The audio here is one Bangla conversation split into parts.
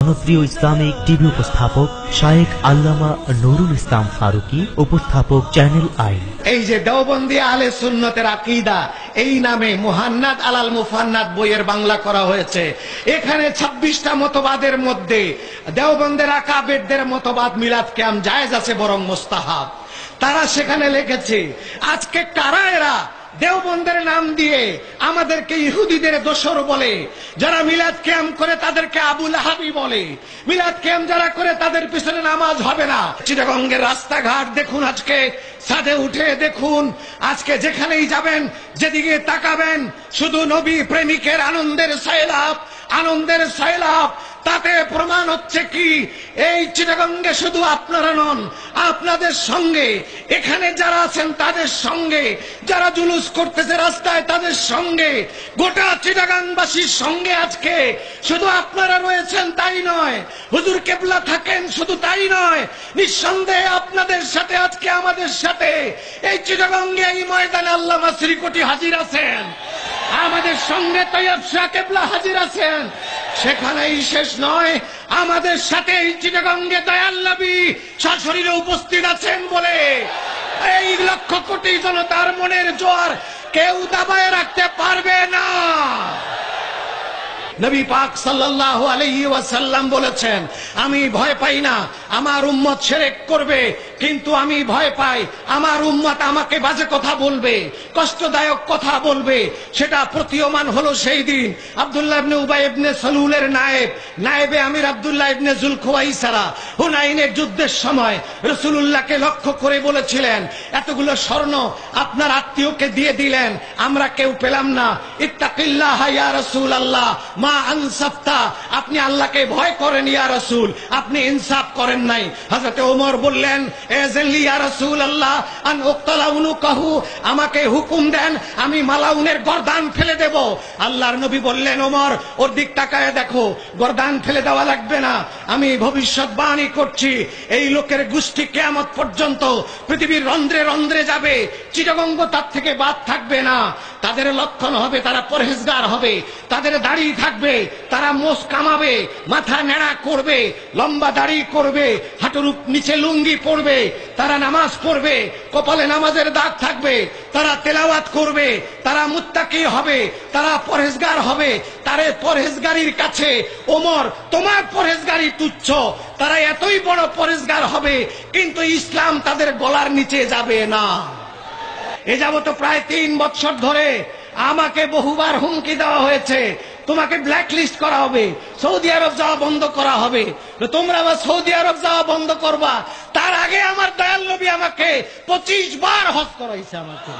জনপ্রিয় ইসলামিক টিভি উপস্থাপক শায়েখ আল্লামা নুরুল ইসলাম ফারুকী, উপস্থাপক চ্যানেল আই। এই যে দেওবন্দি আহলে সুন্নতের আকীদা এই নামে মুহান্নাদ আলাল মুফান্নাদ বইয়ের বাংলা করা হয়েছে। এখানে 26টা মতবাদের মধ্যে দেওবন্দের আকাবেরদের মতবাদ মিলাদ কিয়াম জায়েজ আছে, বরং মুস্তাহাব। তারা সেখানে লিখেছে আজকে কারা এরা দেওবন্দের নাম দিয়ে আমাদেরকে ইহুদিদের দোসর বলে, যারা মিলাদ কিয়াম করে তাদেরকে আবু লাহাবি বলে, মিলাদ কিয়াম যারা করে তাদের পিছনে নামাজ হবে না। চিটাগঙ্গের রাস্তাঘাট দেখুন, আজকে ছাদে উঠে দেখুন, আজকে যেখানেই যাবেন যেদিকে তাকাবেন শুধু নবী প্রেমিকের আনন্দের সয়লাব, আনন্দের সয়লাব। তাতে প্রমাণ হচ্ছে কি, এই চিটাগঙ্গে শুধু আপনারা নন, আপনাদের সঙ্গে এখানে যারা আছেন তাদের সঙ্গে, যারা জুলুস করতেছে রাস্তায় তাদের সঙ্গে, গোটা চিটাগাংবাসীর সঙ্গে আজকে শুধু আপনারা রয়েছেন তাই নয়, হুজুর কেবলা থাকেন শুধু তাই নয়, নিঃসন্দেহে আপনাদের সাথে আজকে আমাদের সাথে এই চিটাগঙ্গে এই ময়দানে আল্লামা শ্রীকোটি হাজির আছেন, আমাদের সঙ্গে তৈয়ব শাহ কেবলা হাজির আছেন। সেখানেই শেষ নয়, আমাদের সাথে এই চিটাগঙ্গে দয়াল নবী সশরীরে উপস্থিত আছেন বলে এই লক্ষ কোটি জনতার মনের জোয়ার কেউ দাবায় রাখতে পারবে না। নবী পাক সাল্লাল্লাহু আলাইহি ওয়াসাল্লাম বলেছেন, আমি ভয় পাই না আমার উম্মত শিরক করবে, কিন্তু আমি ভয় পাই আমার উম্মত আমাকে বাজে কথা বলবে, কষ্টদায়ক কথা বলবে। সেটা প্রতীয়মান হলো সেই দিন আব্দুল্লাহ ইবনে উবাই ইবনে সালুলের নায়েবে আমির আব্দুল্লাহ ইবনে যুলখুয়াইসারা হুনাইনের যুদ্ধের সময় রাসূলুল্লাহকে লক্ষ্য করে বলেছিলেন, এতগুলো স্বর্ণ আপনার আত্মীয়কে দিয়ে দিলেন, আমরা কেউ পেলাম না, ইত্তাকিল্লাহ ইয়া রাসূলুল্লাহ মা আনসাফতা, আপনি আল্লাহকে ভয় করেন ইয়া রাসূল, আপনি ইনসাফ করেন নাই। হযরত ওমর বললেন, এযাল্লি ইয়া রাসূলুল্লাহ আন উকতালা উনুকাহু, আমাকে হুকুম দেন আমি মালাউনের গর্দান ফেলে দেব। আল্লাহর নবী বললেন, ওমর ওর দিক তাকায় দেখো, গর্দান ফেলে দেওয়া লাগবে না, আমি ভবিষ্যৎবাণী করছি এই লোকের গোষ্ঠী কিয়ামত পর্যন্ত পৃথিবীর রন্ধ্রে রন্ধ্রে যাবে, চিটাগঙ্গ তার থেকে বাদ থাকবে না। তাদের লক্ষণ হবে তারা পরহেজগার হবে, তাদের দাড়ি থাকবে, তারা মোষ কামাবে, মাথা নেড়া করবে, লম্বা দাড়ি করবে, হাঁটুর নিচে লুঙ্গি পরবে, তারা নামাজ পড়বে, কপালে নামাজের দাগ থাকবে, তারা তেলাওয়াত করবে, তারা মুত্তাকি হবে, তারা পরহেজগার হবে। তারে পরহেজগারির কাছে ওমর তোমার পরহেজগারি তুচ্ছ, তারা এতই বড় পরহেজগার হবে কিন্তু ইসলাম তাদের গলার নিচে যাবে না। এ যাবত প্রায় 3 বছর ধরে আমাকে বহুবার হুমকি দেওয়া হয়েছে, তোমাকে ব্ল্যাক লিস্ট করা হবে, সৌদি আরব যাওয়া বন্ধ করা হবে, তোমরা আবার সৌদি আরব যাওয়া বন্ধ করবা। তার আগে আমার দয়াল নবী আমাকে 25 বার হজ করাইছে, আমাকে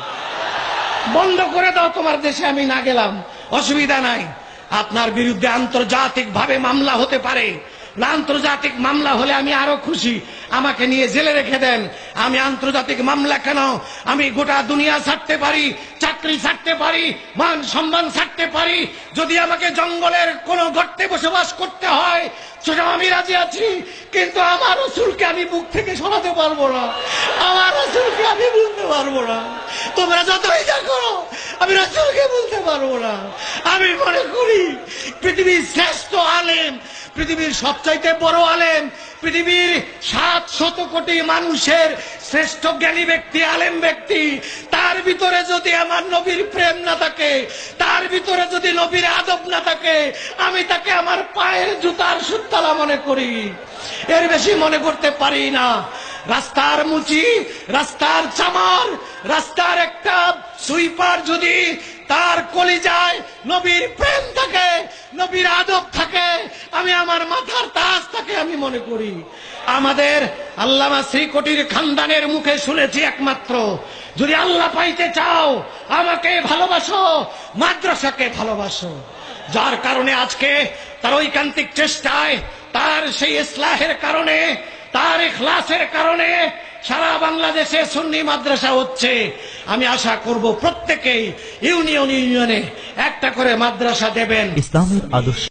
বন্ধ করে দাও, তোমার দেশে আমি না গেলাম, অসুবিধা নাই। আপনার বিরুদ্ধে আন্তর্জাতিক ভাবে মামলা হতে পারে, আন্তর্জাতিক মামলা হলে আমি আরো খুশি, আমাকে নিয়ে জেলে রেখে দেন। আমি আন্তর্জাতিক মামলা কেন, আমি গোটা দুনিয়া ছাড়তে পারি, চাকরি ছাড়তে পারি, মান সম্মান ছাড়তে পারি, যদি আমাকে জঙ্গলের কোন গর্তে বসবাস করতে হয় সেটা আমি রাজি আছি, কিন্তু আমার রাসূলকে আমি বুক থেকে সরাতে পারবো না, আমার রাসূলকে আমি বলতে পারবো না। তোমরা যতই যা করো আমি রাসূলকে বলতে পারবো না। আমি মনে করি পৃথিবীর শ্রেষ্ঠ আলেম, পৃথিবীর সবচাইতে বড় আলেম, পৃথিবীর 700 কোটি মানুষের শ্রেষ্ঠ জ্ঞানী ব্যক্তি, আলেম ব্যক্তি, তার ভিতরে যদি আমার নবীর প্রেম না থাকে, তার ভিতরে যদি নবীর আদব না থাকে, আমি তাকে আমার পায়ের জুতার সুতলা মনে করি, এর বেশি মনে করতে পারি না। রাস্তার মুচি, রাস্তার চামার, রাস্তার একটা সুইপার যদি তার কলিজায় নবীর প্রেম থাকে, নবীর আদব থাকে, আমি আমার মাথার তাজ থাকে আমি মনে করি। আমাদের আল্লামা শ্রীকোটির খানদানের মুখে শুনেছি একমাত্র, যদি আল্লাহ পাইতে চাও আমাকে ভালোবাসো, মাদ্রাসাকে ভালোবাসো। যার কারণে আজকে তার ঐকান্তিক চেষ্টায়, তার সেই ইসলাহের কারণে, তার ইখলাসের কারণে সারা বাংলাদেশে সুন্নি মাদ্রাসা হচ্ছে। আমি আশা করব প্রত্যেকেই ইউনিয়নে একটা করে মাদ্রাসা দেবেন। ইসলামের আদর্শ